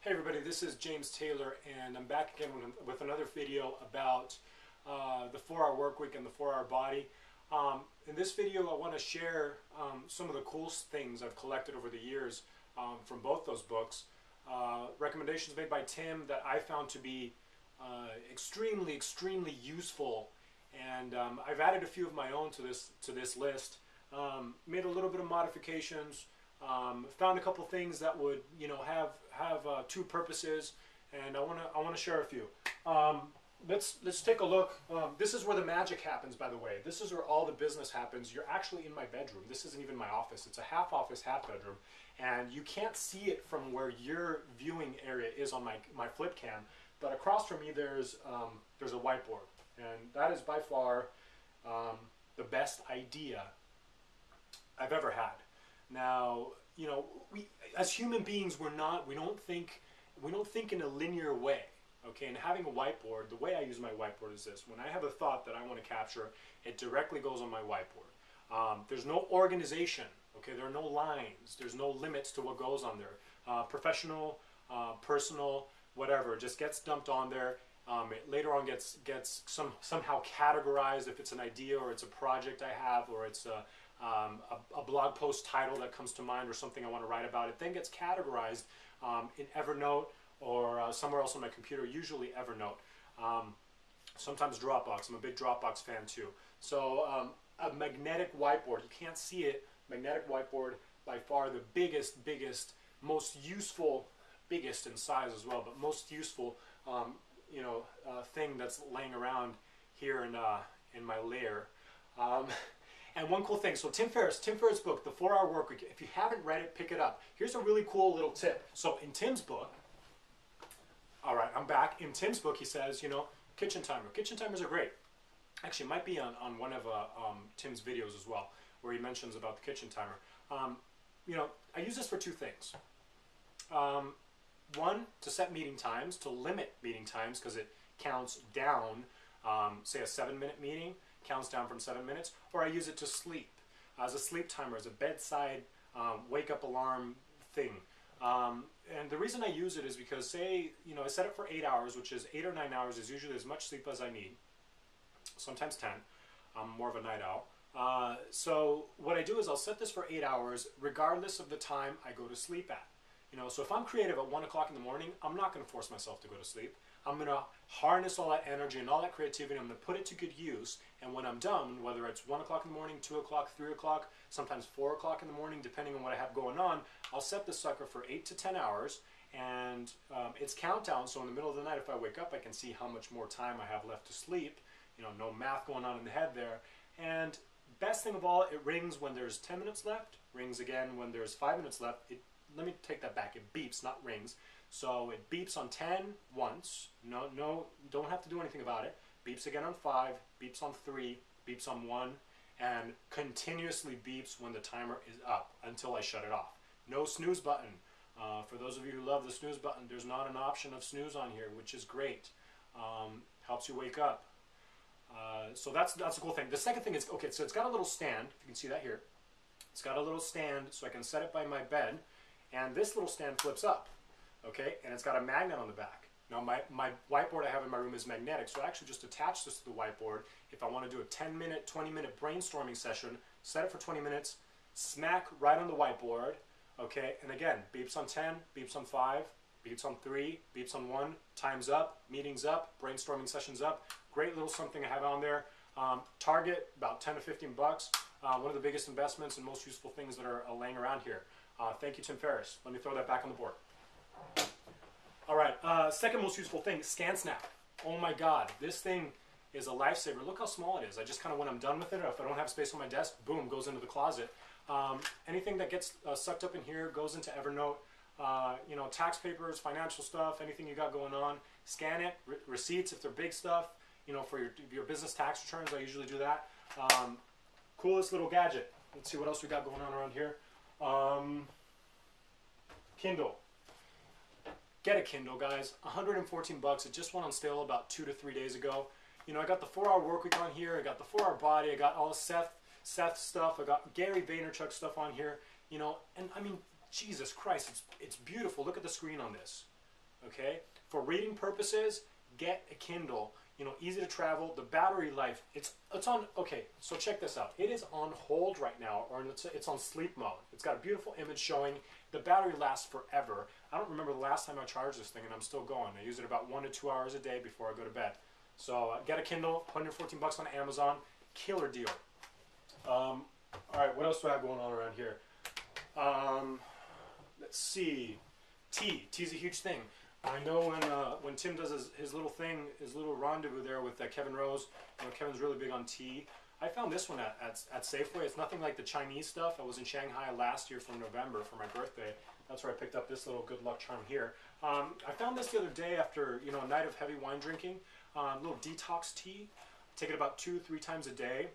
Hey everybody, this is James Taylor and I'm back again with another video about the 4-hour work week and the 4-hour body. In this video I want to share some of the cool things I've collected over the years from both those books. Recommendations made by Tim that I found to be extremely useful, and I've added a few of my own to this list. Made a little bit of modifications. Found a couple things that would, have two purposes, and I want to share a few. Let's take a look. This is where the magic happens, by the way. This is where all the business happens. You're actually in my bedroom. This isn't even my office. It's a half office, half bedroom, and you can't see it from where your viewing area is on my flip cam. But across from me, there's a whiteboard, and that is by far the best idea I've ever had. Now, we as human beings, we don't think in a linear way, okay? And having a whiteboard, the way I use my whiteboard is this: when I have a thought that I want to capture, it directly goes on my whiteboard. There's no organization, okay? There are no lines. There's no limits to what goes on there. Professional, personal, whatever, it just gets dumped on there. It later on gets somehow categorized if it's an idea or it's a project I have, or it's a blog post title that comes to mind or something I want to write about. It then gets categorized in Evernote or somewhere else on my computer, usually Evernote. Sometimes Dropbox. I'm a big Dropbox fan too. So a magnetic whiteboard, you can't see it. Magnetic whiteboard, by far the biggest, most useful, biggest in size as well, but most useful thing that's laying around here in my lair. And one cool thing, so Tim Ferriss' book, The 4-Hour Work Week, if you haven't read it, pick it up. Here's a really cool little tip. So in Tim's book, all right, I'm back. In Tim's book, he says, kitchen timer. Kitchen timers are great. Actually, it might be on one of Tim's videos as well, where he mentions about the kitchen timer. I use this for two things. One, to set meeting times, to limit meeting times, because it counts down, say a 7-minute meeting, counts down from 7 minutes, or I use it to sleep as a sleep timer, as a bedside wake up alarm thing. And the reason I use it is because, say, I set it for 8 hours, which is 8 or 9 hours is usually as much sleep as I need, sometimes 10. I'm more of a night owl. So what I do is I'll set this for 8 hours regardless of the time I go to sleep at. So if I'm creative at 1 o'clock in the morning, I'm not going to force myself to go to sleep. I'm going to harness all that energy and all that creativity. I'm going to put it to good use. And when I'm done, whether it's 1 o'clock in the morning, 2 o'clock, 3 o'clock, sometimes 4 o'clock in the morning, depending on what I have going on, I'll set this sucker for 8 to 10 hours. And it's countdown, so in the middle of the night, if I wake up, I can see how much more time I have left to sleep. No math going on in the head there. And best thing of all, it rings when there's 10 minutes left, rings again when there's 5 minutes left. Let me take that back. It beeps, not rings. So it beeps on 10 once. No, don't have to do anything about it. Beeps again on 5, beeps on 3, beeps on 1, and continuously beeps when the timer is up until I shut it off. No snooze button. For those of you who love the snooze button, there's not an option of snooze on here, which is great. Helps you wake up. So that's a cool thing. The second thing is, okay, so it's got a little stand. If you can see that here. It's got a little stand, so I can set it by my bed. And this little stand flips up, okay? And it's got a magnet on the back. Now my whiteboard I have in my room is magnetic, so I actually just attach this to the whiteboard. If I want to do a 10-minute, 20-minute brainstorming session, set it for 20 minutes, smack right on the whiteboard, okay? And again, beeps on 10, beeps on 5, beeps on 3, beeps on 1, time's up, meeting's up, brainstorming session's up. Great little something I have on there. Target, about 10 to 15 bucks. One of the biggest investments and most useful things that are laying around here. Thank you, Tim Ferriss. Let me throw that back on the board. All right, second most useful thing, ScanSnap. Oh my God, this thing is a lifesaver. Look how small it is. I just kind of, when I'm done with it, or if I don't have space on my desk, boom, goes into the closet. Anything that gets sucked up in here goes into Evernote. Tax papers, financial stuff, anything you got going on, scan it. Receipts, if they're big stuff, for your business tax returns, I usually do that. Coolest little gadget. Let's see what else we got going on around here. Kindle. Get a Kindle, guys. 114 bucks. It just went on sale about 2 to 3 days ago. I got the 4-hour work week on here. I got the 4-hour body. I got all the Seth stuff. I got Gary Vaynerchuk stuff on here. And I mean, Jesus Christ, it's beautiful. Look at the screen on this. okay? For reading purposes, get a Kindle. You know, easy to travel. The battery life, it's on, okay, so check this out. It is on hold right now, or it's on sleep mode. It's got a beautiful image showing. The battery lasts forever. I don't remember the last time I charged this thing, and I'm still going. I use it about 1 to 2 hours a day before I go to bed. So get a Kindle, 114 bucks on Amazon. Killer deal. All right, what else do I have going on around here? Let's see. Tea. Tea's a huge thing. I know when Tim does his little thing, his little rendezvous there with Kevin Rose, you know, Kevin's really big on tea. I found this one at Safeway. It's nothing like the Chinese stuff. I was in Shanghai last year from November for my birthday. That's where I picked up this little good luck charm here. I found this the other day after, you know, a night of heavy wine drinking. Little detox tea. Take it about 2-3 times a day.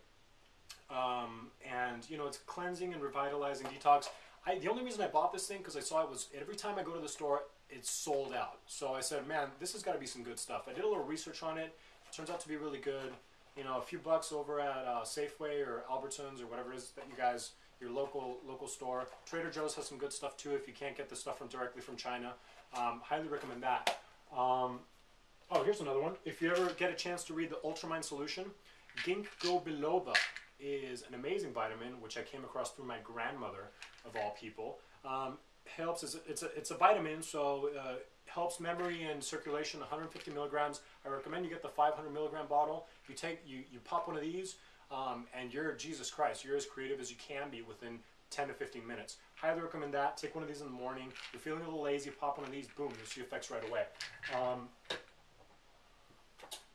And, you know, it's cleansing and revitalizing detox. The only reason I bought this thing, because I saw it was, every time I go to the store, it's sold out. So I said, man, this has got to be some good stuff. I did a little research on it. It turns out to be really good. You know, a few bucks over at Safeway or Albertsons or whatever it is that you guys, your local store. Trader Joe's has some good stuff too if you can't get the stuff directly from China. Highly recommend that. Oh, here's another one. If you ever get a chance to read the Ultramind Solution, ginkgo biloba is an amazing vitamin, which I came across through my grandmother, of all people. Helps, it's a vitamin, so helps memory and circulation, 150 milligrams. I recommend you get the 500 milligram bottle. You pop one of these, and you're, Jesus Christ, you're as creative as you can be within 10 to 15 minutes. Highly recommend that. Take one of these in the morning. You're feeling a little lazy, pop one of these, boom, you'll see effects right away.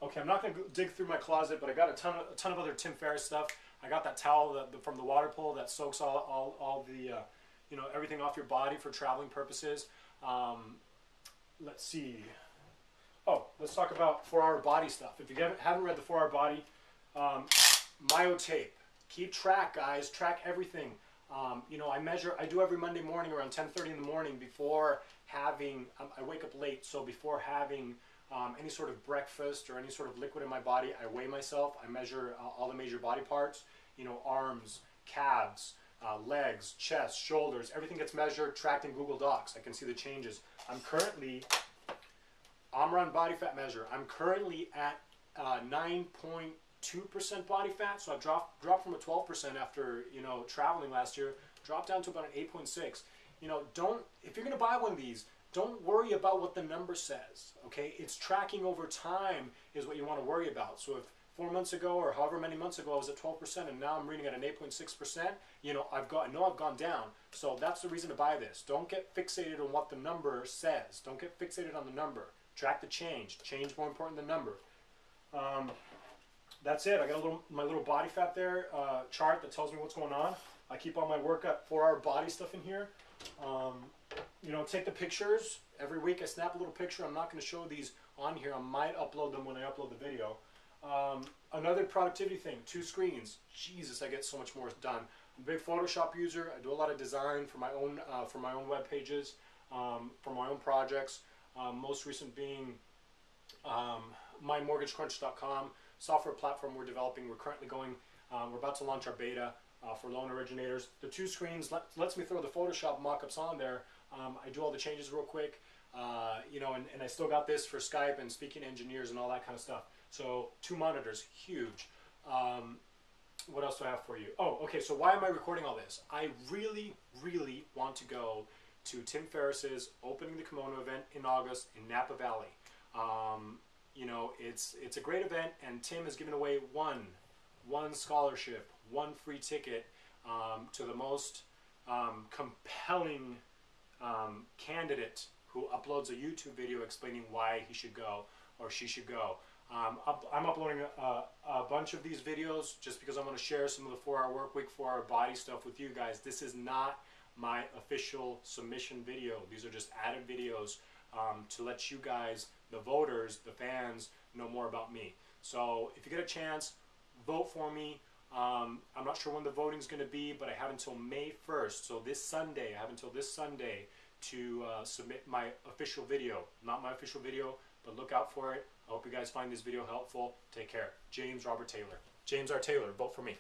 Okay, I'm not going to dig through my closet, but I got a ton of other Tim Ferriss stuff. I got that towel from the water polo that soaks all the you know, everything off your body for traveling purposes. Let's see. Oh, let's talk about 4-Hour Body stuff. If you haven't read the 4-Hour Body, myotape. Keep track, guys. Track everything. You know, I do every Monday morning around 10:30 in the morning before having, I wake up late, so before having any sort of breakfast or any sort of liquid in my body, I weigh myself. I measure all the major body parts, you know, arms, calves, legs, chest, shoulders, everything gets measured, tracked in Google Docs. I can see the changes. I'm currently, Omron body fat measure, I'm currently at 9.2% body fat, so I've dropped from a 12% after, you know, traveling last year, dropped down to about an 8.6. You know, if you're going to buy one of these, don't worry about what the number says, okay? It's tracking over time is what you want to worry about. So if 4 months ago or however many months ago I was at 12% and now I'm reading at an 8.6%, you know, I know I've gone down. So that's the reason to buy this. Don't get fixated on what the number says. Don't get fixated on the number. Track the change. Change more important than number. That's it. I got my little body fat there chart that tells me what's going on. I keep all my workout 4-hour body stuff in here. You know, take the pictures. Every week I snap a little picture. I'm not going to show these on here. I might upload them when I upload the video. Another productivity thing, 2 screens. Jesus, I get so much more done. I'm a big Photoshop user. I do a lot of design for my own web pages, for my own projects. Most recent being mymortgagecrunch.com, software platform we're developing. We're currently going, we're about to launch our beta for loan originators. The 2 screens lets me throw the Photoshop mock-ups on there. I do all the changes real quick, you know, and I still got this for Skype and speaking to engineers and all that kind of stuff. So 2 monitors, huge. What else do I have for you? Oh, okay, so why am I recording all this? I really, really want to go to Tim Ferriss's Opening the Kimono event in August in Napa Valley. You know, it's a great event, and Tim has given away one scholarship, 1 free ticket to the most compelling candidate who uploads a YouTube video explaining why he should go or she should go. I'm uploading a bunch of these videos just because I want to share some of the 4-hour work week, 4-hour body stuff with you guys. This is not my official submission video. These are just added videos to let you guys, the voters, the fans, know more about me. So if you get a chance, vote for me. I'm not sure when the voting's going to be, but I have until May 1st. So this Sunday, I have until this Sunday to submit my official video. Not my official video, but look out for it. I hope you guys find this video helpful. Take care. James Robert Taylor. James R. Taylor, vote for me.